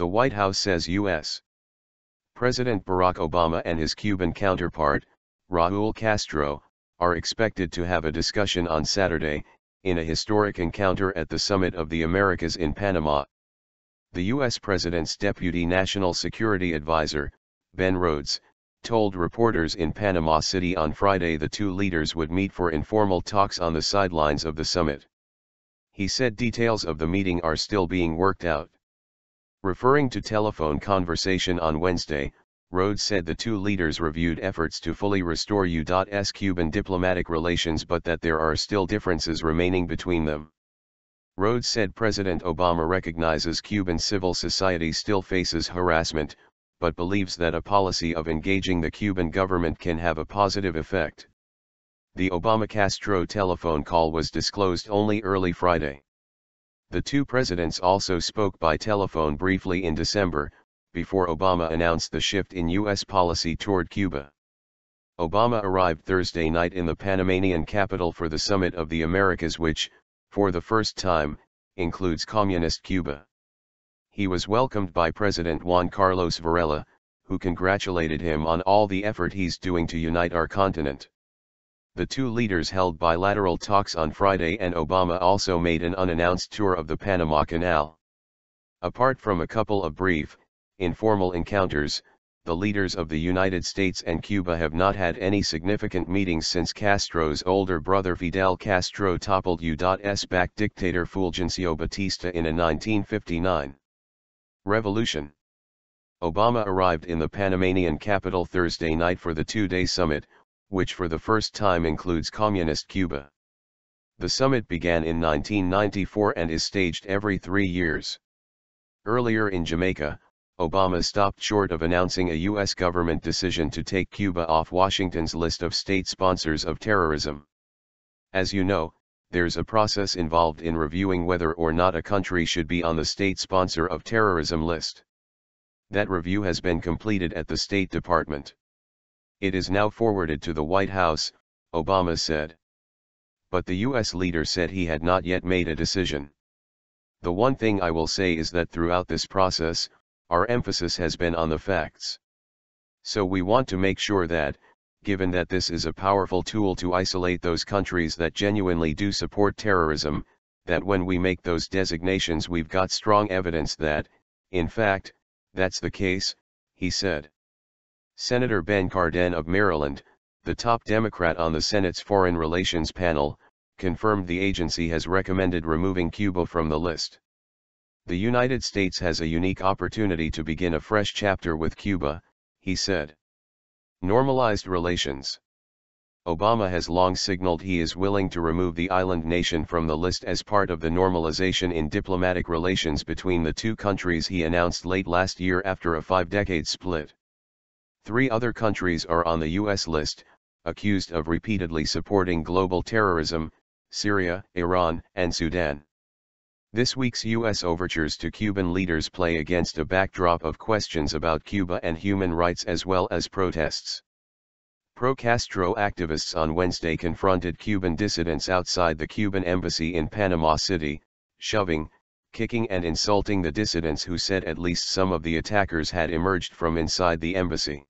The White House says U.S. President Barack Obama and his Cuban counterpart, Raul Castro, are expected to have a discussion on Saturday, in a historic encounter at the Summit of the Americas in Panama. The U.S. President's Deputy National Security Advisor, Ben Rhodes, told reporters in Panama City on Friday the two leaders would meet for informal talks on the sidelines of the summit. He said details of the meeting are still being worked out. Referring to telephone conversation on Wednesday, Rhodes said the two leaders reviewed efforts to fully restore U.S Cuban diplomatic relations but that there are still differences remaining between them. Rhodes said President Obama recognizes Cuban civil society still faces harassment, but believes that a policy of engaging the Cuban government can have a positive effect. The Obama-Castro telephone call was disclosed only early Friday. The two presidents also spoke by telephone briefly in December, before Obama announced the shift in U.S. policy toward Cuba. Obama arrived Thursday night in the Panamanian capital for the Summit of the Americas which, for the first time, includes Communist Cuba. He was welcomed by President Juan Carlos Varela, who congratulated him on all the effort he's doing to unite our continent. The two leaders held bilateral talks on Friday and Obama also made an unannounced tour of the Panama Canal. Apart from a couple of brief, informal encounters, the leaders of the United States and Cuba have not had any significant meetings since Castro's older brother Fidel Castro toppled U.S-backed dictator Fulgencio Batista in a 1959 revolution. Obama arrived in the Panamanian capital Thursday night for the two-day summit, which for the first time includes Communist Cuba. The summit began in 1994 and is staged every 3 years. Earlier in Jamaica, Obama stopped short of announcing a U.S. government decision to take Cuba off Washington's list of state sponsors of terrorism. As you know, there's a process involved in reviewing whether or not a country should be on the state sponsor of terrorism list. That review has been completed at the State Department. It is now forwarded to the White House, Obama said. But the U.S. leader said he had not yet made a decision. The one thing I will say is that throughout this process, our emphasis has been on the facts. So we want to make sure that, given that this is a powerful tool to isolate those countries that genuinely do support terrorism, that when we make those designations we've got strong evidence that, in fact, that's the case, he said. Senator Ben Cardin of Maryland, the top Democrat on the Senate's Foreign Relations panel, confirmed the agency has recommended removing Cuba from the list. The United States has a unique opportunity to begin a fresh chapter with Cuba, he said. Normalized relations. Obama has long signaled he is willing to remove the island nation from the list as part of the normalization in diplomatic relations between the two countries he announced late last year after a 5-decade split. 3 other countries are on the U.S. list, accused of repeatedly supporting global terrorism: Syria, Iran, and Sudan. This week's U.S. overtures to Cuban leaders play against a backdrop of questions about Cuba and human rights as well as protests. Pro-Castro activists on Wednesday confronted Cuban dissidents outside the Cuban embassy in Panama City, shoving, kicking and insulting the dissidents who said at least some of the attackers had emerged from inside the embassy.